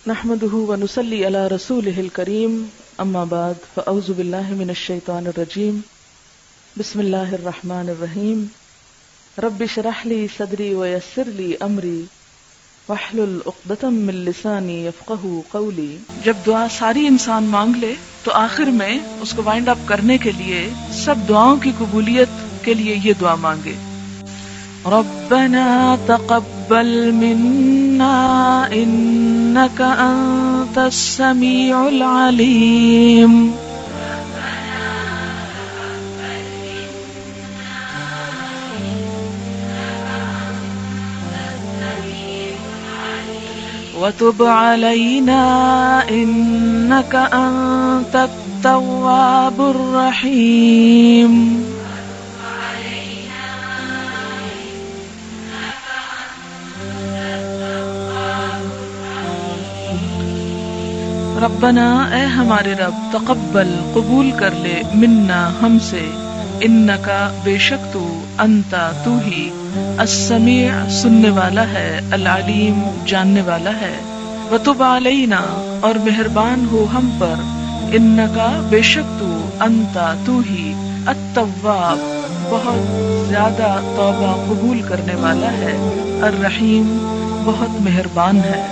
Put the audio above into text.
نحمده ونصلي على رسوله الكريم اما بعد فاعوذ بالله من الشيطان الرجيم بسم الله الرحمن الرحيم رب اشرح لي صدري ويسر لي امري واحلل عقدة من لساني يفقهوا قولي. جب دعا ساری انسان مانگ لے تو آخر میں اس کو وائنڈ اپ کرنے کے لیے سب دعاؤں کی قبولیت کے لیے یہ دعا مانگے. ربنا تقبل منا انك انت السميع العليم وتب علينا انك انت التواب الرحيم. ربنا اے ہمارے رب تقبل قبول کر لے منا ہم سے انکا بے شک تو انتا تو ہی السمیع سننے والا ہے العلیم جاننے والا ہے وتب علینا اور مہربان ہو ہم پر انکا بے شک تو انتا تو ہی التواب بہت زیادہ توبہ قبول کرنے والا ہے الرحیم بہت مہربان ہے.